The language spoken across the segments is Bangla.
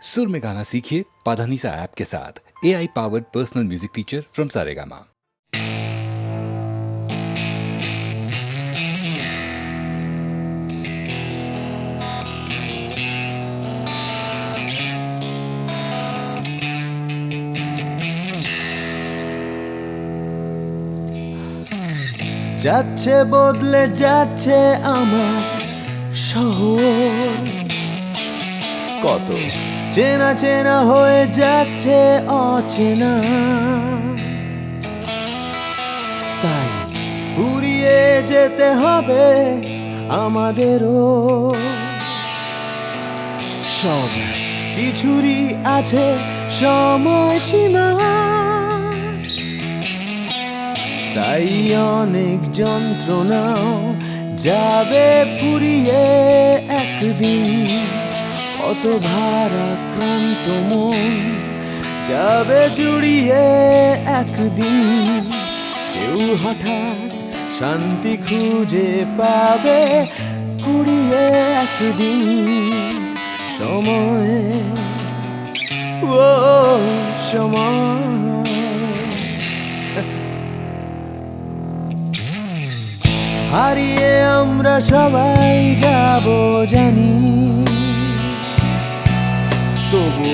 सुर में गाना सीखिए पाधानीसा ऐप के साथ। AI powered personal music teacher from Saregama. যাচ্ছে বদলে যাচ্ছে আমার শহর, কত চেনা চেনা হয়ে যাচ্ছে অচেনা। তাই ফুরিয়ে যেতে হবে আমাদেরও, সব কিছুরই আছে সময়সীমা। তাই অনেক যন্ত্রণাও যাবে ফুরিয়ে একদিন, কত ভারাক্রান্ত মন যাবে জুড়িয়ে একদিন। কেউ হঠাৎ শান্তি খুঁজে পাবে কুড়িয়ে একদিন সময়, ও সময়। হারিয়ে আমরা সবাই যাব জানি, তবু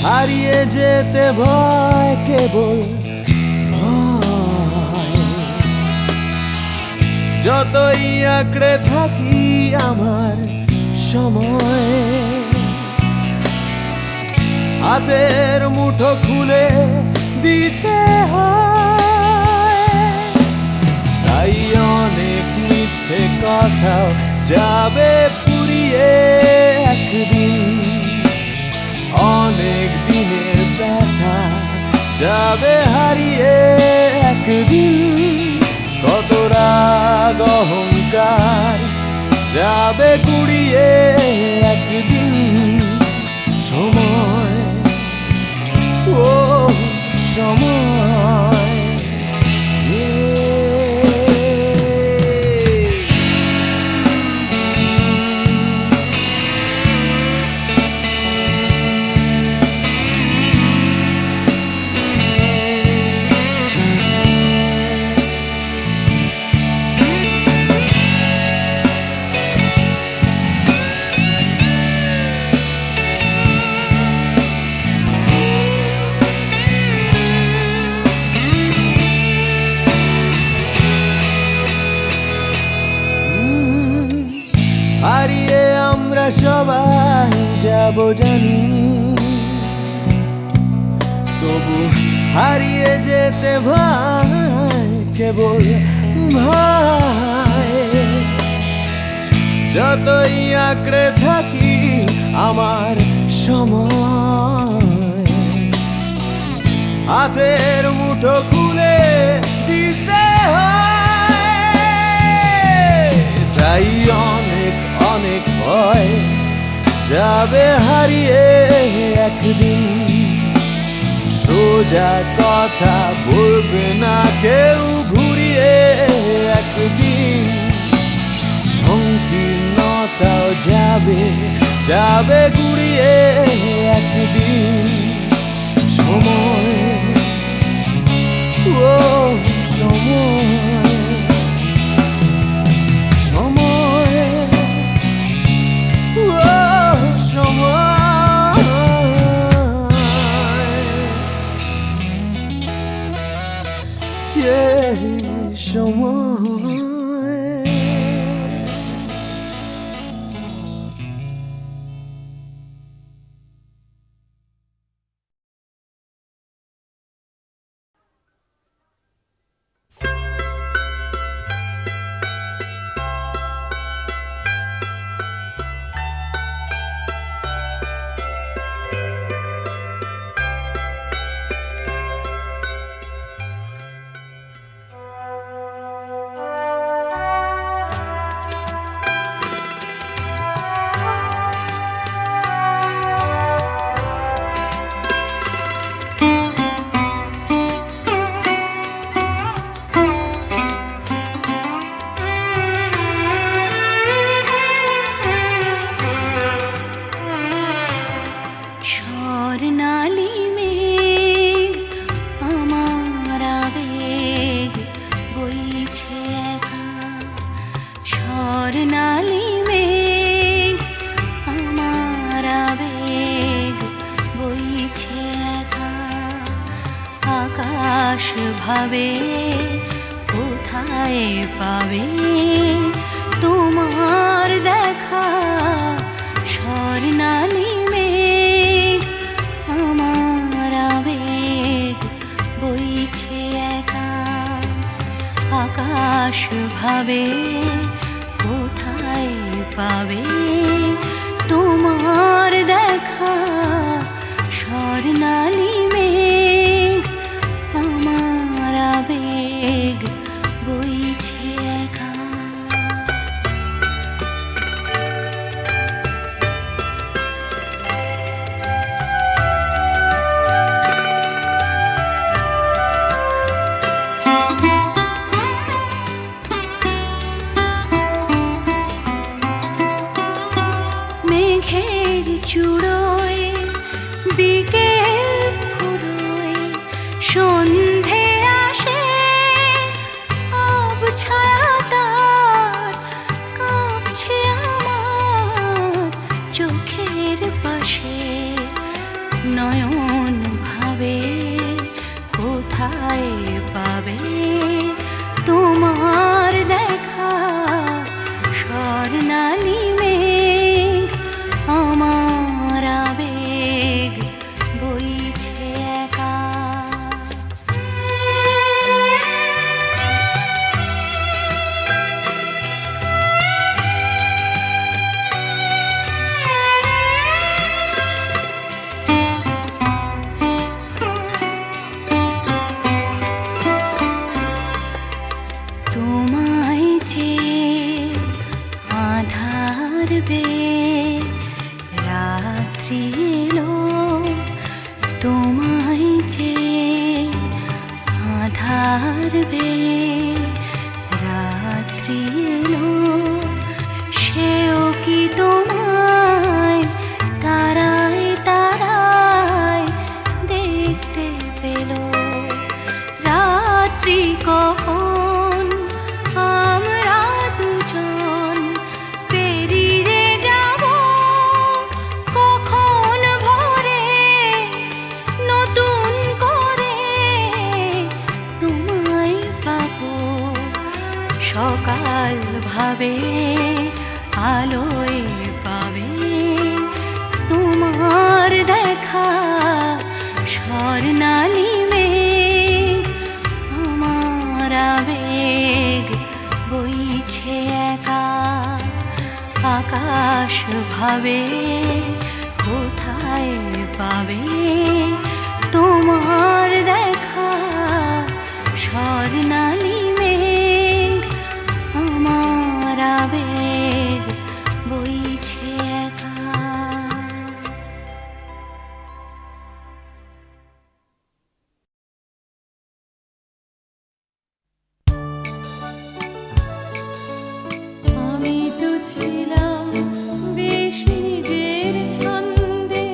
হারিয়ে যেতে ভয়, কেবল ভয়। যতই আঁকড়ে থাকি আমার সময়, হাতের মুঠো খুলে দিতে হয়। তাই অনেক মিথ্যে কথাও যাবে পুরিয়ে একদিন, অনেক দিনের ব্যথা যাবে হারিয়ে একদিন। কত রাগ অহংকার যাবে কুড়িয়ে একদিন সময়, ও সময়। হারিয়ে আমরা সবাই যাব জানি, তবু হারিয়ে যেতে ভয়, কেবল ভয়। যতই আঁকড়ে থাকি আমার সময়, হাতের মুঠো খুলে দিতে হয়। তাই অনেক অনেক ভয় যাবে হারিয়ে একদিন, সোজা কথা বলবে না কেউ ঘুরিয়ে একদিন। সংকীর্ণতাও যাবে যাবে ঘুরিয়ে একদিন সময়, ও সময়। সময়। স্বর্ণালী মেঘ আমার আবেগ বইছে একা, স্বর্ণালী মেঘ আমার আবেগ বইছে একা। আকাশ ভাবে কোথায় পাবে তোমার দেখা, স্বর্ণালী মেঘ আমার আবেগ বইছে একা। আকাশ ভাবে কোথায় পাবে তোমার দেখা, স্বর্ণালী মেঘ আমার আবেগ বইছে একা। মেঘের চূড়োয় বিকেল ফুরোয় সন্ধে আসে, ছায়া তার কাঁপছে আমার চোখের পাশে। নয়ন ভাবে কোথায় পাবে তোমার দেখা, স্বর্ণালী মেঘ আমার আবেগ বইছে একা। তোমায় যে আধার বে রাত্রি এলো, তোমায় যে আধার বে রাত্রি এলো, সেও কি তোমায় তারায় তারায় দেখতে পেল। রাত্রি কখন আমরা দুজন পেরিয়ে যাব, কখন ভোরে নতুন করে তোমায় পাবো। সকাল ভাবে আলোয় পাবে তোমার দেখা, স্বর্ণালী মেঘ আমার আবেগ বইছে একা। আকাশ ভাবে কোথায় পাবে তোমার দেখা, স্বর্ণালী মেঘ আমার আবেগ বইছে একা। আমি তো ছিলাম বেশ নিজের ছন্দে,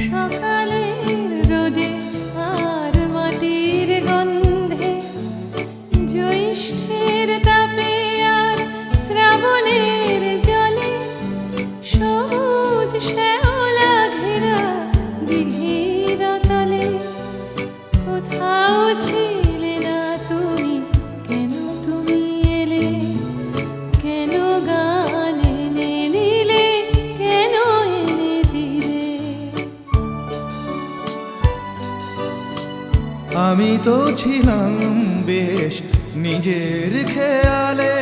সকালের রোদে আর মাটির গন্ধে, জ্যৈষ্ঠের তাপে আর শ্রাবণের জলে, সবুজ শ্যাওলা ঘেরা দিঘির তলে। কোথাও ছিলে না তুমি, কেন তুমি এলে, কেন গান এনে নিলে, কেন এনে দিলে। আমি তো ছিলাম বেশ নিজের খেয়ালে,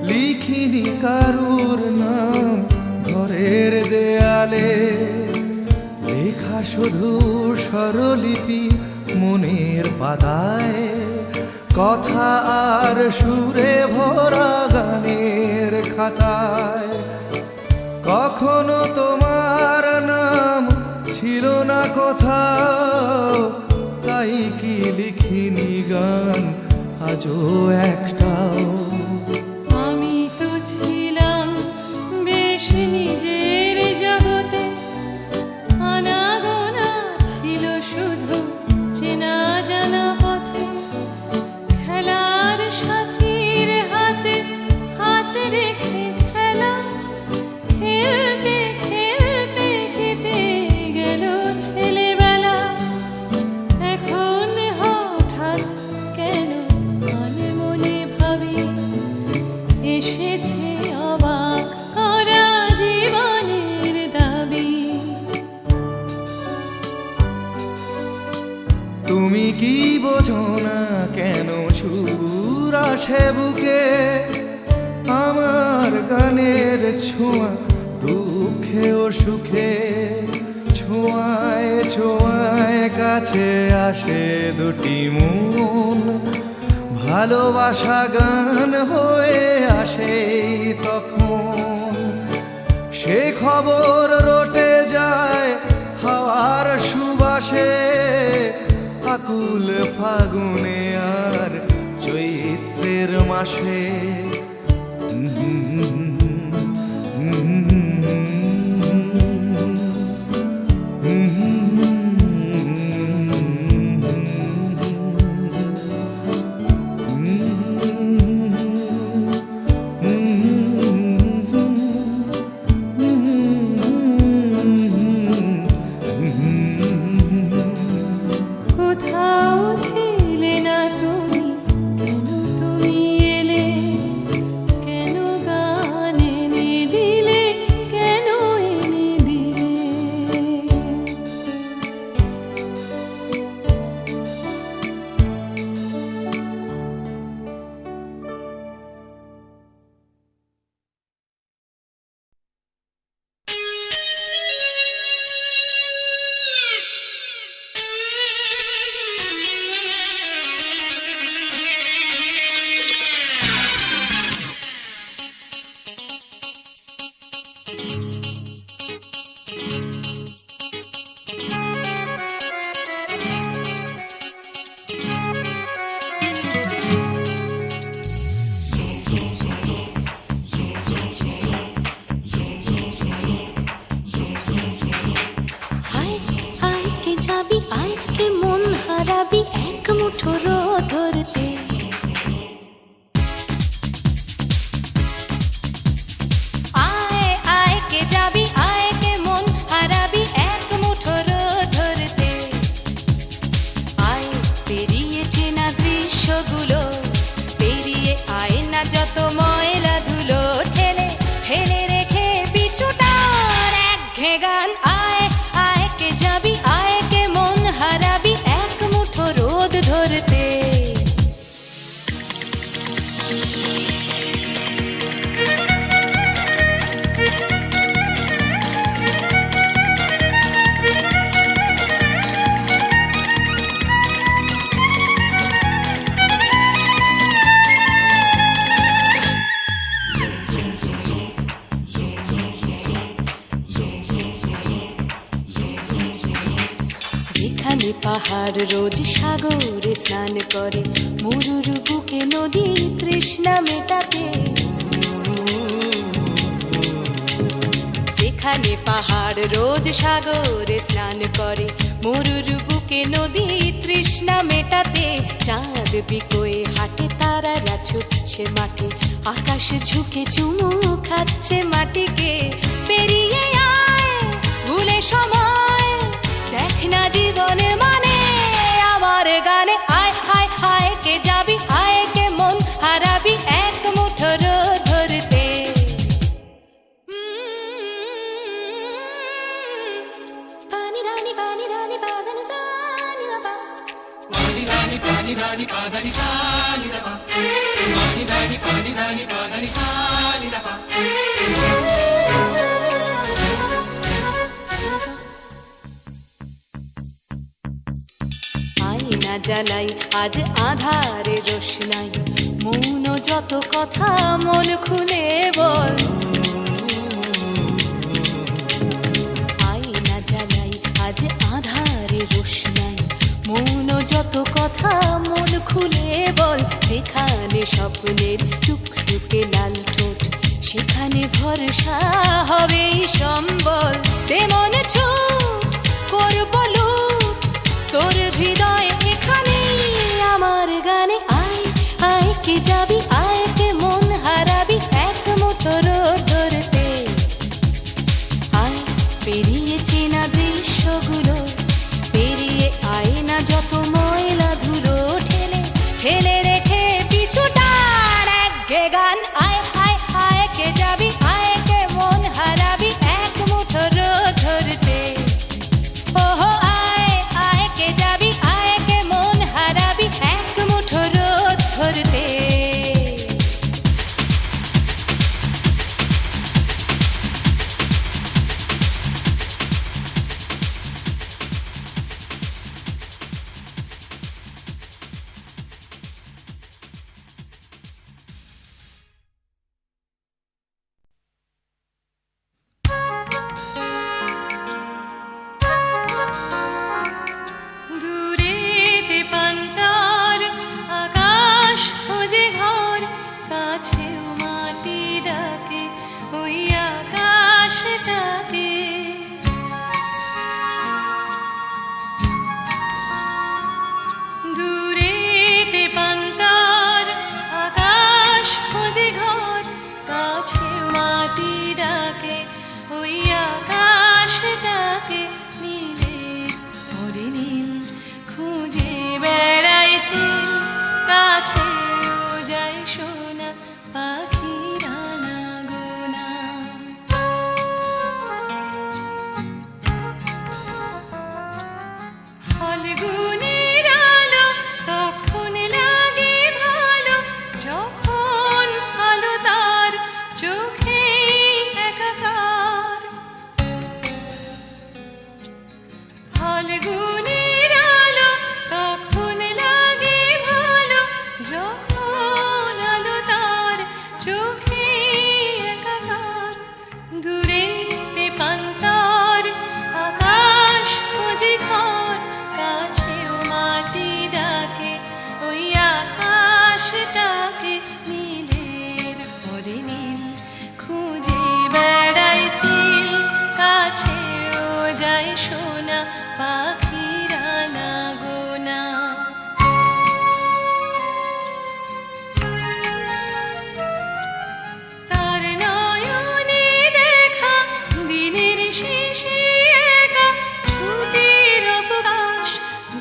লিখিনি কারুর নাম ঘরের দেয়ালে। লেখা শুধু স্বরলিপি মনের পাতায়, কথা আর সুরে ভরা গানের খাতায়। কখনো তোমার নাম ছিল না কোথাও, তাই কি লিখিনি গান আজও একটাও। আমি তো ছিলাম বেশ নিজের জগতে, না কেন সুর আসে বুকে, আমার গানের ছোঁয়া দুঃখে ও সুখে, ছোঁয়ায় ছোঁয়ায় কাছে আসে দুটি মন, ভালোবাসা গান হয়ে আসে তখন। সে খবর রটে যায় হাওয়ার সুবাসে, আকুল ফাগুনে আর চৈত্রের মাসে। কোথাও ছিলে না তুমি, কেন তুমি এলে, কেন গান এনে দিলে, কেন এনে দিলে। আয় আয় কে যাবি, আয় কে মন হারাবি এক মুঠো রোদ ধরতে। আয় আয় কে যাবি, আয় কে মন হারাবি এক মুঠো রোদ ধরতে। আয় পেরিয়ে চেনা দৃশ্যগুলো, পেরিয়ে আয় না যত ময়লা ধুলো, ঠেলে ফেলে রেখে পিছুটার একঘেয়ে গান। আয় আয় কে যাবি, আয় কে মন হারাবি এক মুঠো রোদ ধরতে। যেখানে পাহাড় রোজ সাগরে স্নান করে, মরুর বুকে নদী তৃষ্ণা মেটাতে। যেখানে পাহাড় রোজ সাগরে স্নান করে, মরুর বুকে নদী তৃষ্ণা মেটাতে। চাঁদ বিকোয়ে হাটে, তারারা ছুটছে মাঠে, আকাশ ঝুঁকে চুমু খাচ্ছে মাটিকে। পেরিয়ে আয় ভুলে সময়, দেখ না জীবনে মানে আমার গানে। আয় আয় আয় কে যাবি, আয় কে মন হারাবি এক মুঠো রোদ ধরতে। পানি রানি পাদানি সানি বাবা, পানি রানি পাদানি সানি বাবা, পানি রানি পাদানি সানি বাবা। আয়না জ্বালাই আজ আধারে রোশনাই, মৌন যত কথা মন খুলে বল। আয়না জ্বালাই আজ আধারে রোশনাই, মৌন যত কথা মন খুলে বল। যেখানে স্বপ্নের টুকটুকে লাল ঠোঁট, সেখানে ভরসা হবে সম্বল। তেমন ছুট করব লুট, তোর হৃদয় এখানে আমার গানে। আয় আয় কে যাবি, আয় কে মন হারাবি এক মুঠো রোদ ধরতে। আয় পেরিয়ে চেনা দৃশ্যগুলো, পেরিয়ে আয় না যত ময়লা ধুলো, ঠেলে ফেলে রেখে পিছুটার একঘেয়ে গান। আয় আয় আয় কে যাবি, আয় কে মন হারাবি এক মুঠো রোদ ধরতে। ওহো আয় আয় কে যাবি, আয় কে মন হারাবি ফাল্গুনের আলো তখন লাগে ভালো, যখন আলো তার চোখে একাকার। দূরেতে পান্তার আকাশ খুঁজে ঘর, কাছেও মাটি ডাকে ওই আকাশটাকে। নীলের পরে নীল খুঁজে বেড়ায় চিল, কাছেও যায় সোনা পাখিরা না গোনা। তার নয়নে দেখা দিনের শেষে একা ছুটির অবকাশ,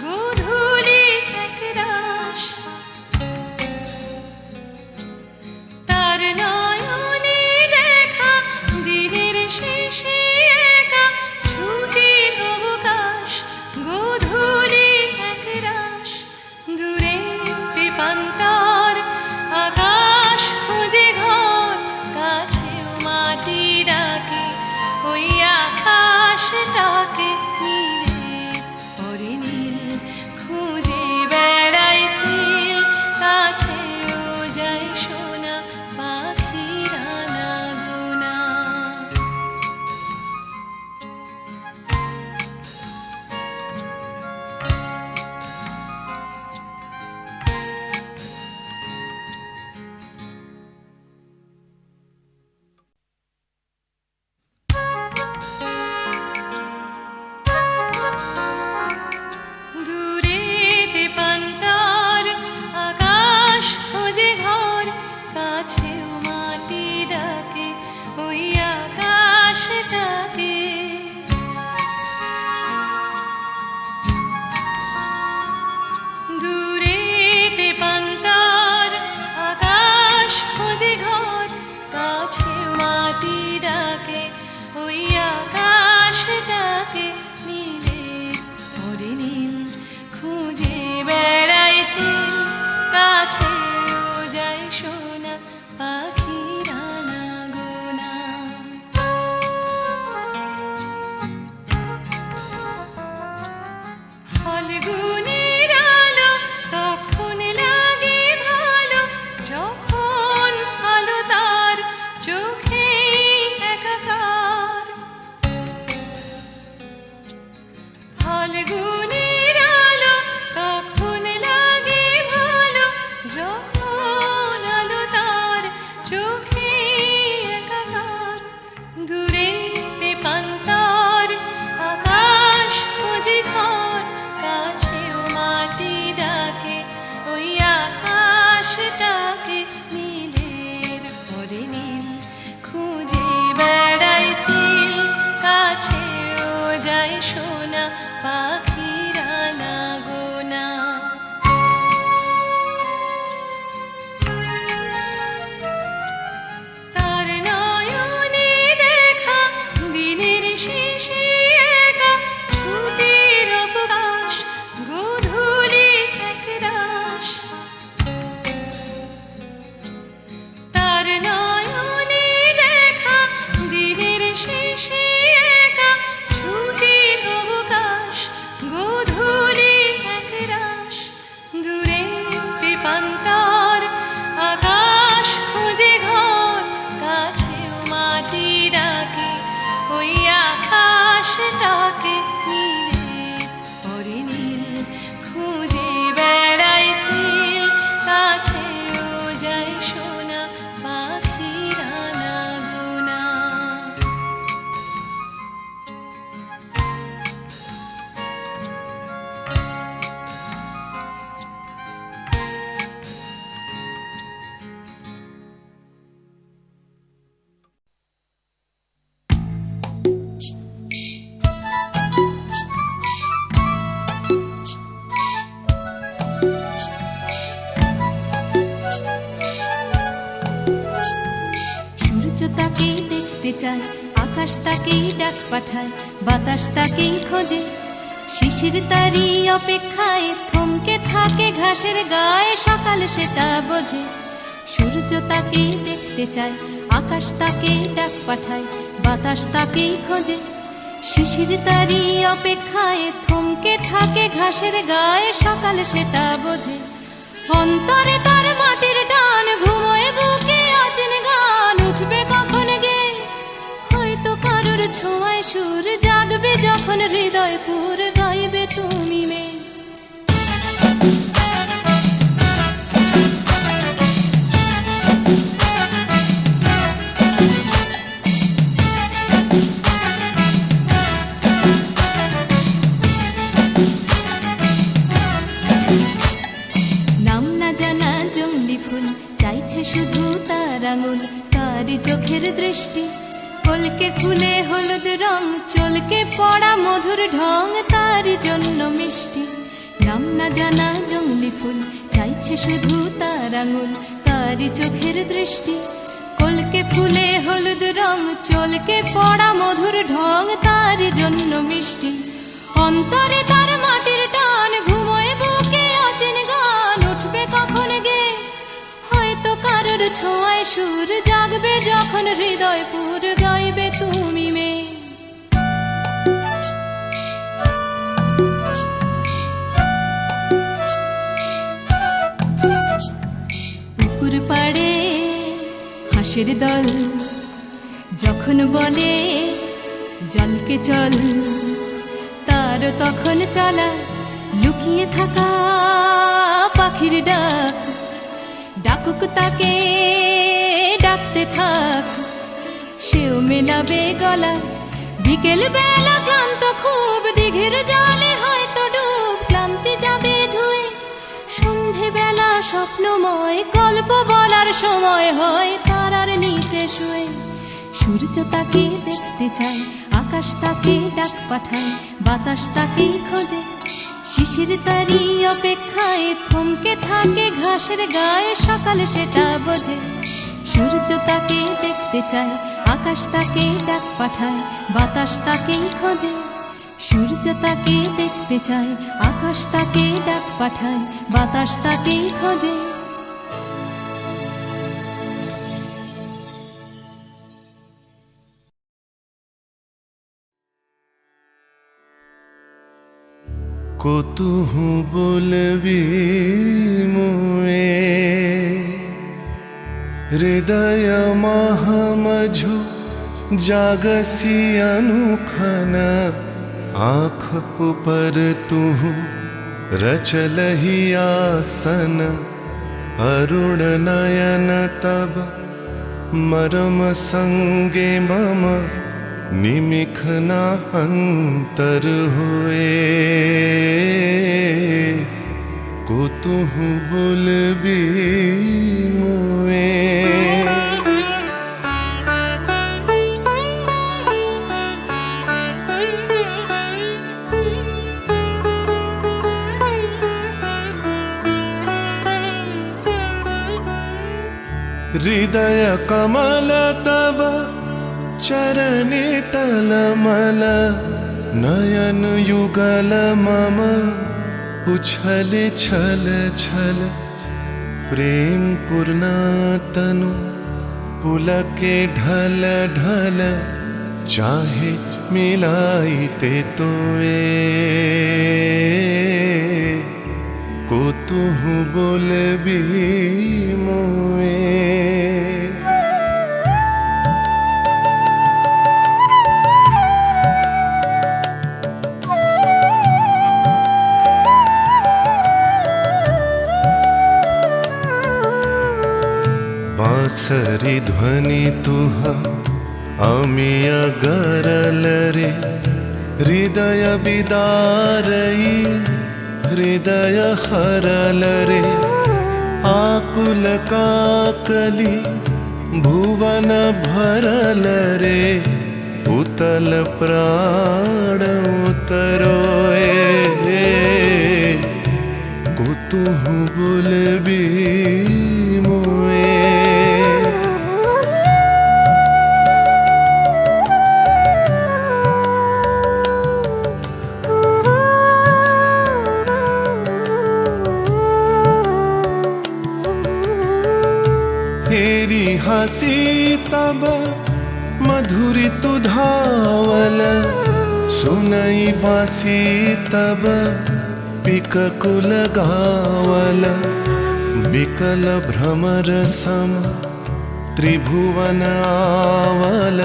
গোধূলি একরাশ। তার নয়নে দেখা দিনের শেষে একা ছুটির অবকাশ, গোধূলি একরাশ। দূরেতে পান্তার আকাশ খুঁজে ঘর, কাছেও মাটি ডাকে ওই আকাশটাকে। নীলের পরে নীল খুঁজে বেড়ায় চিল, কাছেও যায় সোনা পাখিরা না গোনা। দূরেতে পান্তার আকাশ খোঁজে ঘর, কাছেও মাটি ডাকে ওই আকাশটাকে। দূরেতে পান্তার আকাশ খোঁজে ঘর, কাছেও মাটি ডাকে ওই আকাশটাকে। নীলের পরে নীল খুঁজে বেড়ায় চিল, কাছেও যায় সোনা পাখিরা না গোনা। ফাল্গুনের আলো তখন লাগে ভালো, যখন আলো তার চোখে একাকার। ফাল্গুনের আলো তখন লাগে ভালো, যখন আলো তার চোখে একাকার। দূরেতে পান্তার আকাশ খুঁজে ঘর, কাছেও মাটি ডাকে ওই আকাশটাকে। নীলের পরে নীল খুঁজে বেড়ায় চিল, কাছেও যায় সোনা পাখিরা না গোনা। তার নয়নে দেখা দিনের শেষে একা ছুটির অবকাশ, গোধূলি একরাশ। তার নয়নে দেখা দিনের শেষে একা ছুটির অবকাশ, গোধূলি একরাশ। দূরেতে পান্তার আকাশ খুঁজে ঘর, কাছেও মাটি ডাকে ওই আকাশটাকে। নীলের পরে নীল খুঁজে বেড়ায় চিল, কাছেও যায় সোনা পাখিরা না গোনা। সূর্য তাকেই দেখতে চায়, আকাশ তাকেই ডাক পাঠায়, বাতাস তাকেই খোঁজে। শিশির তারি অপেক্ষায় থমকে থাকে ঘাসের গায়ে, সকাল সেটা বোঝে। সূর্য তাকেই দেখতে চায়, আকাশ তাকেই ডাক পাঠায়, বাতাস তাকেই খোঁজে। শিশির তারি অপেক্ষায় থমকে থাকে ঘাসের গায়ে, সকাল সেটা বোঝে। অন্তরে তার মাটির টান, ঘুমোয় বুকে অচেন গান, উঠবে কখন গে হয়তো কারোর ছোঁয়ায় সুর, জাগবে যখন হৃদয় পুর, গাইবে তুমি মেয়ে। নাম না জানা জংলি ফুল চাইছে শুধু তার আঙুল, তারই চোখের দৃষ্টি কলকে ফুলে হলুদ রং, চলকে পড়া মধুর ঢং, তারই জন্য মিষ্টি। নাম না জানা জংলি ফুল চাইছে শুধু তার আঙুল, তারই চোখের দৃষ্টি কলকে ফুলে হলুদ রং, চলকে পড়া মধুর ঢং, তারই জন্য মিষ্টি। অন্তরে তার মাটির টান, ঘুমোয় বুকে অচেন গান, উঠবে কখন গে হয়তো কারোর ছোঁয়ায় সুর, জাগবে যখন হৃদয় পুর, গাইবে তুমি মেয়ে। পুকুর পাড়ে হাঁসের দল যখন বলে জলকে চল, তার তখন চলা লুকিয়ে থাকা পাখির ডাক, ডাকুক তাকে ডাকতে থাক, সেও মেলাবে গলা। বিকেল বেলা ক্লান্ত খুব, দিঘির জলে হয়তো ডুব, ক্লান্তি যাবে ধুয়ে। সন্ধে বেলা স্বপ্নময়, গল্প বলার সময় হয় তারার নিচে শুয়ে। সূর্য তাকে দেখতে চায়, আকাশ তাকে ডাক পাঠায়, বাতাস তাকে খোঁজে। শিশির তারি অপেক্ষায় থমকে থাকে ঘাসের গায়ে, সকাল সেটা বোঝে। সূর্য তাকে দেখতে চায়, আকাশ তাকে ডাক পাঠায়, বাতাস তাকে খোঁজে। সূর্য তাকে দেখতে চায়, আকাশ তাকে ডাক পাঠায়, বাতাস তাকে খোঁজে। কতুহু বলবি মুয়ে হৃদয় মহামঝু, জাগसी अनुखन आँख ऊपर तुहु रचलहि आसन, अरुण नयन तब मरम संगे मम, निमिखना अंतर हुए। कुतुहु बुलबी मुए हृदय कमल तब चरणे टलमल, नयन युगल मम उछल छल छल। प्रेम पूर्णा तनु पुलके ढल ढल, चाहे मिलाइते तोए। कुतुहु बोलबी मुए बांसरी ध्वनि तुह अमिय गरल रे, हृदय बिदारई हृदय हरल रे। आकुल काकली भुवन भरल रे, उतल प्राण उतरोए। कुतुहु बुलबी मुए हेरी हसी तब मधुरी तु धावल, सुनाई बासी तब पिककुल गावल बिकल भ्रमर सम त्रिभुवन आवल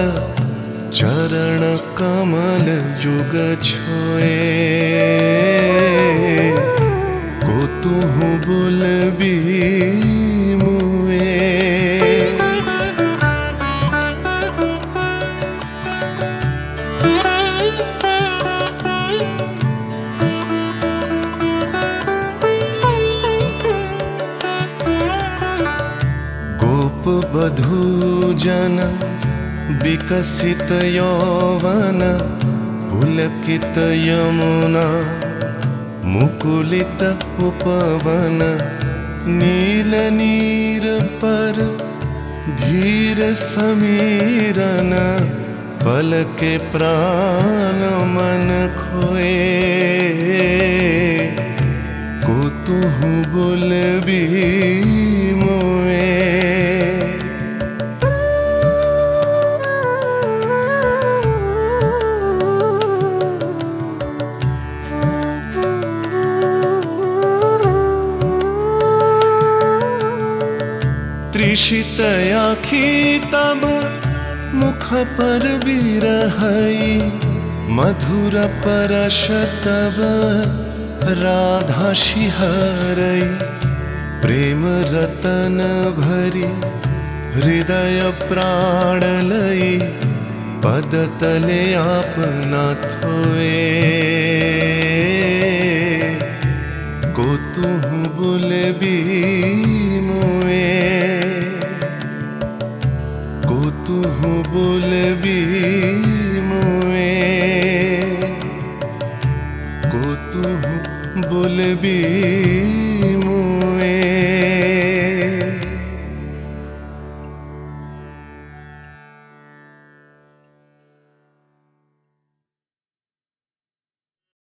चरण कमल युग छोए को तुहु बोलबी मुए गोप बधू जन विकसित यौवन पुलकित यमुना मुकुलित उपवन नील नीर पर धीर समीरन पल के प्राण मन खोए को तुहु बोलबी मोए त्रिषित आखी तब मुख पर बिरहई मधुर परश तब राधा शिहरई प्रेम रतन भरी हृदय प्राण लई पद तले आपना थोए को तुहु बोलबी मोए को तुहु बोलबी मोए को तुहु बोलबी